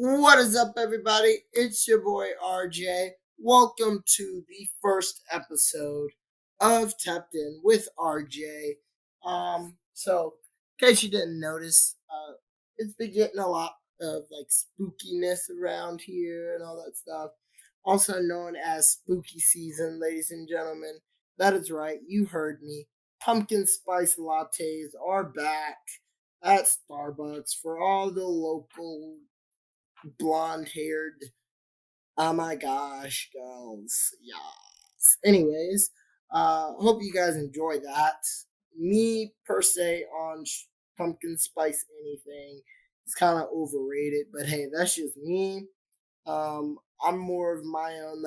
What is up, everybody? It's your boy RJ. Welcome to the first episode of Tapped In with RJ. In case you didn't notice, it's been getting a lot of spookiness around here and all that stuff. Also known as spooky season, ladies and gentlemen. That is right, you heard me. Pumpkin spice lattes are back at Starbucks for all the local blonde-haired, oh my gosh, girls. Yes. Anyways, hope you guys enjoy that. Me, per se, on pumpkin spice anything is kind of overrated, but hey, that's just me. I'm more of my own,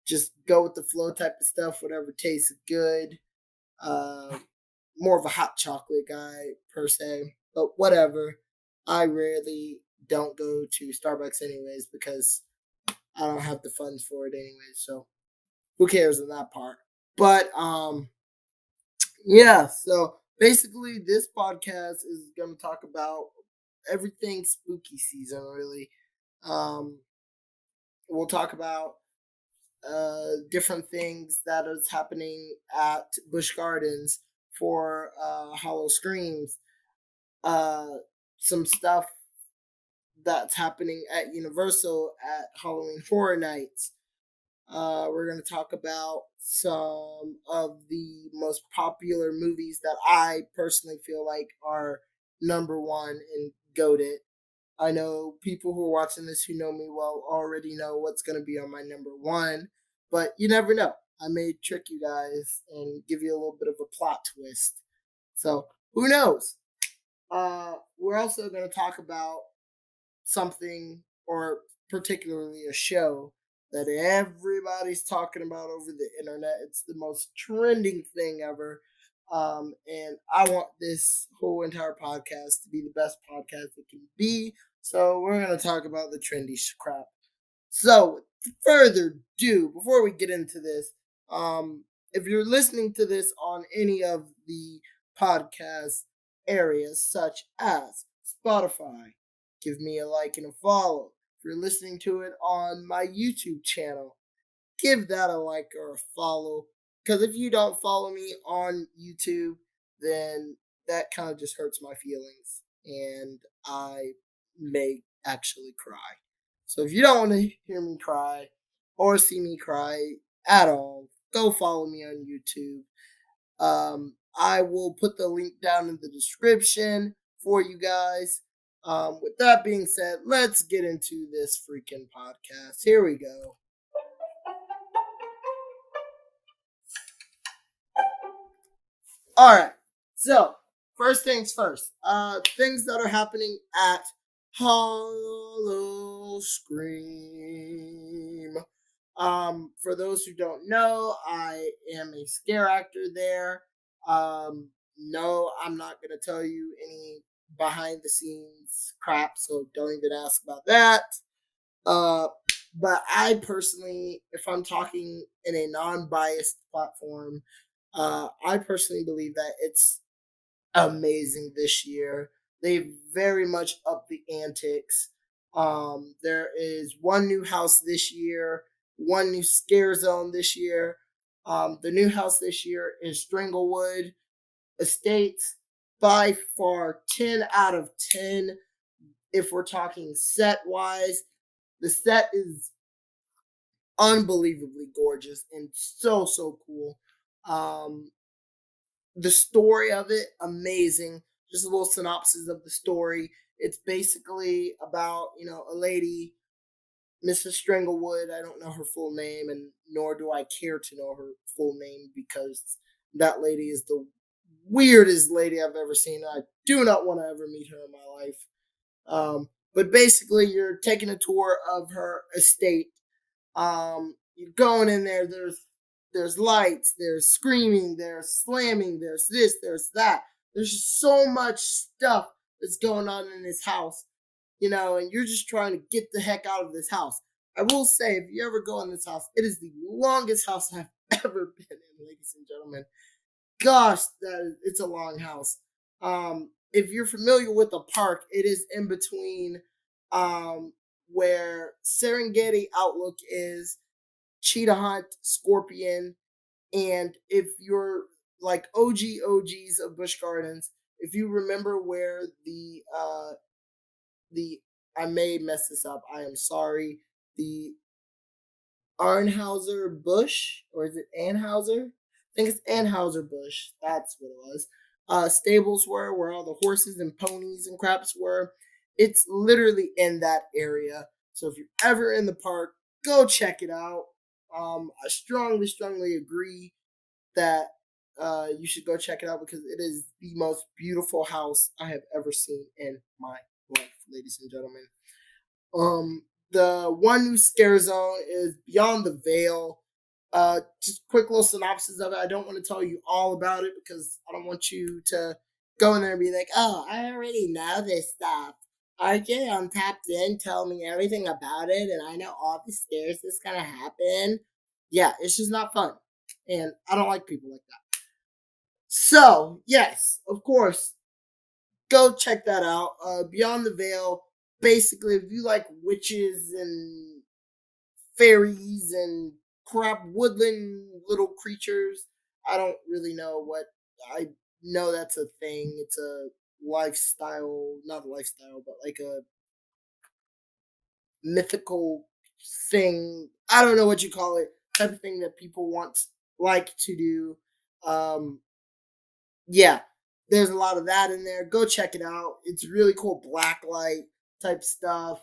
just go with the flow type of stuff, whatever tastes good. Uh, More of a hot chocolate guy per se, but whatever. I rarely don't go to Starbucks anyways because I don't have the funds for it anyways. So who cares on that part? But yeah. So basically, this podcast is going to talk about everything spooky season. Really, um, we'll talk about different things that is happening at Busch Gardens for Howl-o-Screams, uh, some stuff that's happening at Universal at Halloween Horror Nights. We're going to talk about some of the most popular movies that I personally feel like are number one and goated. I know people who are watching this who know me well already know what's going to be on my number one, but you never know. I may trick you guys and give you a little bit of a plot twist. So who knows? We're also going to talk about something, or particularly a show that everybody's talking about over the internet. It's the most trending thing ever. And I want this whole entire podcast to be the best podcast it can be. So we're going to talk about the trendy crap. So, with further ado, before we get into this, if you're listening to this on any of the podcast areas such as Spotify, give me a like and a follow. If you're listening to it on my YouTube channel, give that a like or a follow. Because if you don't follow me on YouTube, then that kind of just hurts my feelings. And I may actually cry. So if you don't want to hear me cry or see me cry at all, go follow me on YouTube. I will put the link down in the description for you guys. With that being said, let's get into this freaking podcast. Here we go. All right. So, first things first. Things that are happening at Howl-o-Scream. For those who don't know, I am a scare actor there. No, I'm not gonna tell you any behind the scenes crap, so don't even ask about that. Uh, but I personally, if I'm talking in a non-biased platform, I personally believe that it's amazing this year. They very much up the antics. There is one new house this year, one new scare zone this year. The new house this year is Stranglewood Estates. By far, 10 out of 10. If we're talking set wise, the set is unbelievably gorgeous and so cool. Um, the story of it, amazing. Just a little synopsis of the story. It's basically about, a lady, Mrs. Stranglewood. I don't know her full name, and nor do I care to know her full name because that lady is the weirdest lady I've ever seen. I do not want to ever meet her in my life. But basically, you're taking a tour of her estate. You're going in there. There's lights, there's screaming, there's slamming, there's this, there's that. There's just so much stuff that's going on in this house, and you're just trying to get the heck out of this house. I will say, if you ever go in this house, it is the longest house I've ever been in, ladies and gentlemen. Gosh, it's a long house. If you're familiar with the park, it is in between where Serengeti Outlook is cheetah hunt, scorpion, and if you're like OGs of Busch Gardens, if you remember where the I may mess this up, I am sorry. The Arnhauser Bush, or is it Anhauser? I think it's Anhauser Bush. That's what it was. Stables were where all the horses and ponies and craps were. It's literally in that area. So if you're ever in the park, go check it out. I strongly agree that you should go check it out because it is the most beautiful house I have ever seen in my life, ladies and gentlemen. The one new scare zone is Beyond the Veil. Just quick little synopsis of it. I don't want to tell you all about it because I don't want you to go in there and be like, "Oh, I already know this stuff." RJ Untapped in tell me everything about it, and I know all the scares that's gonna happen. Yeah, it's just not fun, and I don't like people like that. So yes, of course, go check that out. Beyond the Veil. Basically, if you like witches and fairies and crap, woodland little creatures, I don't really know what. I know that's a thing. It's a lifestyle, not a lifestyle, but like a mythical thing. I don't know what you call it. Type of thing that people like to do. Um, yeah, there's a lot of that in there. Go check it out. It's really cool black light type stuff.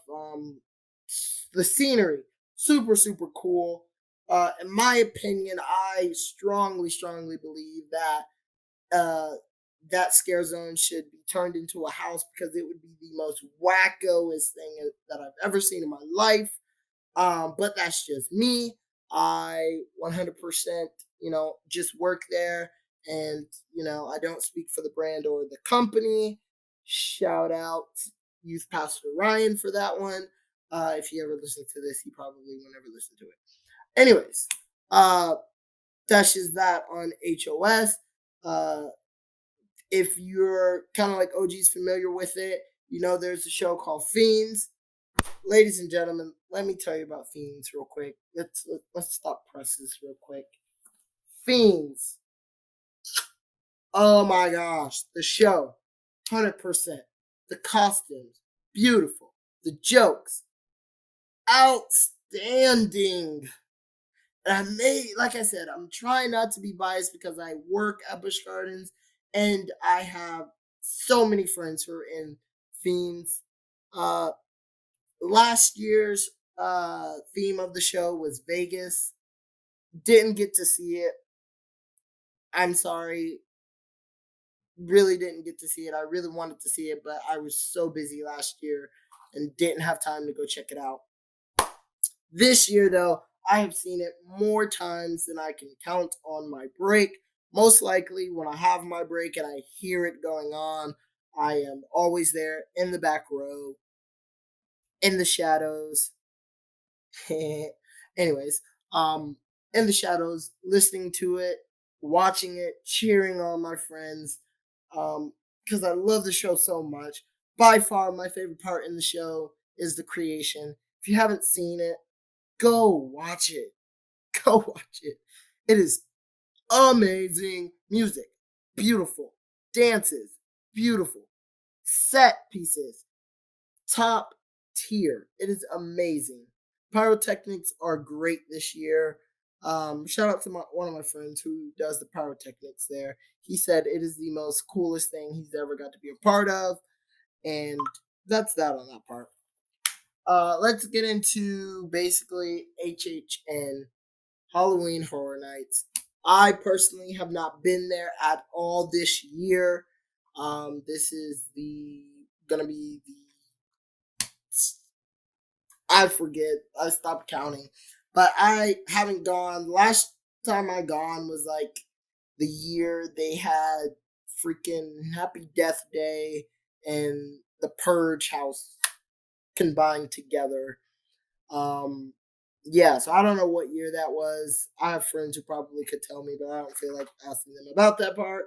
The scenery, super cool. In my opinion, I strongly believe that that scare zone should be turned into a house because it would be the most wackoest thing that I've ever seen in my life. But that's just me. I 100%, just work there, and I don't speak for the brand or the company. Shout out Youth Pastor Ryan for that one. If he ever listens to this, he probably will never listen to it. Anyways, uh, that's just that on HOS. Uh, if you're kind of like OG's familiar with it, there's a show called Fiends. Ladies and gentlemen, let me tell you about Fiends real quick. Let's stop presses real quick. Fiends. Oh my gosh, the show, 100%. The costumes, beautiful. The jokes, outstanding. And like I said, I'm trying not to be biased because I work at Busch Gardens and I have so many friends who are in Fiends. Uh, Last year's theme of the show was Vegas. Didn't get to see it. I'm sorry. Really didn't get to see it. I really wanted to see it, but I was so busy last year and didn't have time to go check it out. This year, though, I have seen it more times than I can count on my break. Most likely, when I have my break and I hear it going on, I am always there in the back row, in the shadows. Anyways, in the shadows, listening to it, watching it, cheering on my friends, because I love the show so much. By far, my favorite part in the show is the creation. If you haven't seen it, go watch it. Go watch it. It is amazing music, beautiful dances, beautiful set pieces, top tier. It is amazing. Pyrotechnics are great this year. Shout out to one of my friends who does the pyrotechnics there. He said it is the most coolest thing he's ever got to be a part of, and that's that on that part. Let's get into basically HHN Halloween Horror Nights. I personally have not been there at all this year. This is gonna be the I forget. I stopped counting. But I haven't gone. Last time I gone was like the year they had freaking Happy Death Day and the Purge House combined together. Um yeah, so I don't know what year that was. I have friends who probably could tell me, but I don't feel like asking them about that part.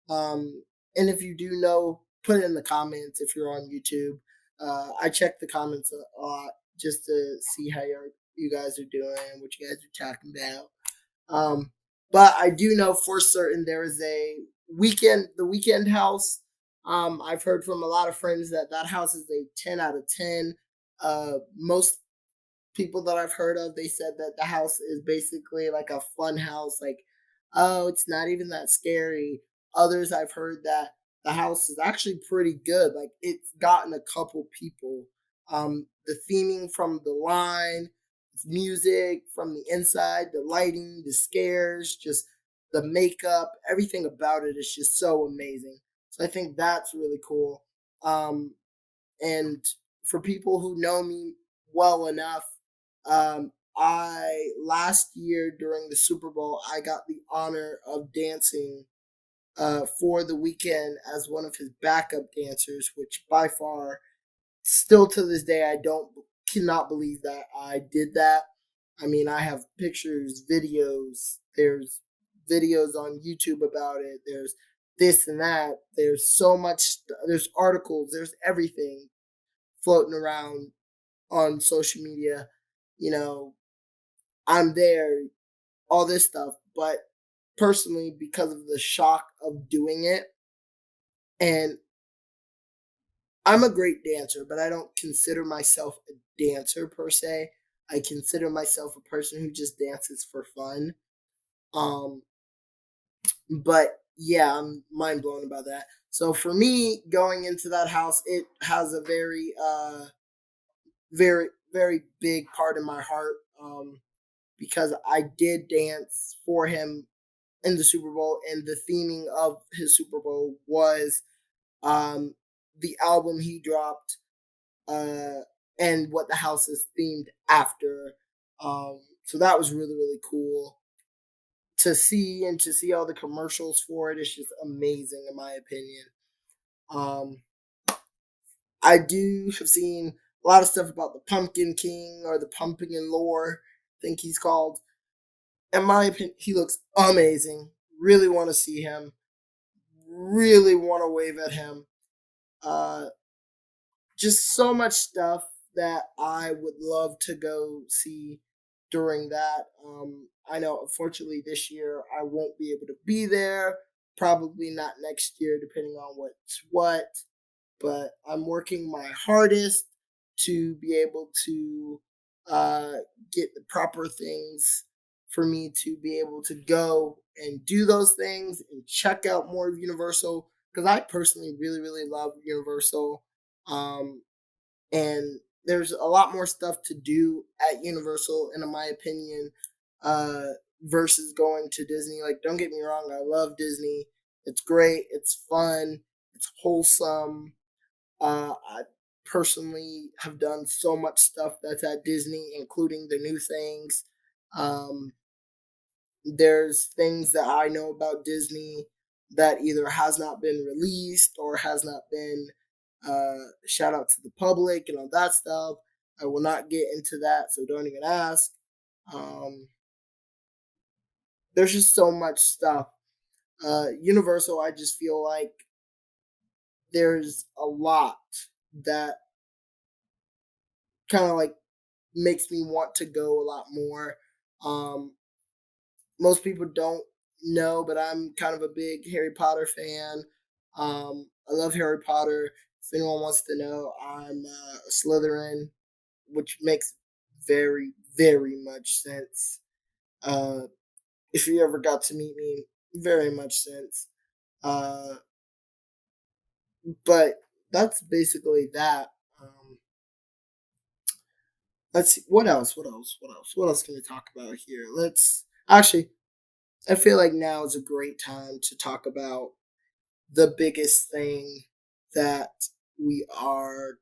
And if you do know, put it in the comments if you're on YouTube. I check the comments a lot just to see how you guys are doing, what you guys are talking about. Um, but I do know for certain there is the weekend house. I've heard from a lot of friends that that house is a 10 out of 10. Most people that I've heard of, they said that the house is basically like a fun house. Like, oh, it's not even that scary. Others I've heard that the house is actually pretty good. Like, it's gotten a couple people. The theming from the line, music from the inside, the lighting, the scares, just the makeup, everything about it is just so amazing. So I think that's really cool. Um, and for people who know me well enough, I last year during the Super Bowl, I got the honor of dancing for the weekend as one of his backup dancers, which by far, still to this day, I don't cannot believe that I did that. I mean, I have pictures, videos. There's videos on YouTube about it. There's this and that. There's so much. There's articles. There's everything floating around on social media. You know, I'm there, all this stuff. But personally, because of the shock of doing it, and I'm a great dancer, but I don't consider myself a dancer per se. I consider myself a person who just dances for fun. Um, but yeah, I'm mind blown about that. So for me, going into that house, it has a very big part in my heart. Because I did dance for him in the Super Bowl, and the theming of his Super Bowl was um, the album he dropped, uh, and what the house is themed after. So that was really cool to see, and to see all the commercials for it. It's just amazing, in my opinion. Um, I do have seen a lot of stuff about the Pumpkin King or the Pumpkin Lore, I think he's called. In my opinion, he looks amazing. Really want to see him. Really want to wave at him. Uh, just so much stuff that I would love to go see during that. I know, unfortunately, this year I won't be able to be there. Probably not next year, depending on what's what. But I'm working my hardest to be able to uh, get the proper things for me to be able to go and do those things and check out more of Universal, because I personally really love Universal. Um, and there's a lot more stuff to do at Universal, and in my opinion, uh, versus going to Disney. Like, don't get me wrong, I love Disney. It's great. It's fun. It's wholesome. I personally have done so much stuff that's at Disney, including the new things. Um, there's things that I know about Disney that either has not been released or has not been shout out to the public and all that stuff. I will not get into that, so don't even ask. Um, there's just so much stuff. Universal, I just feel like there's a lot that kind of like makes me want to go a lot more. Um, most people don't know, but I'm kind of a big Harry Potter fan. I love Harry Potter. If anyone wants to know, I'm a Slytherin, which makes very much sense. Uh, if you ever got to meet me, very much sense. Uh, but that's basically that. Um, let's see, what else can we talk about here? Let's actually. I feel like now is a great time to talk about the biggest thing that we are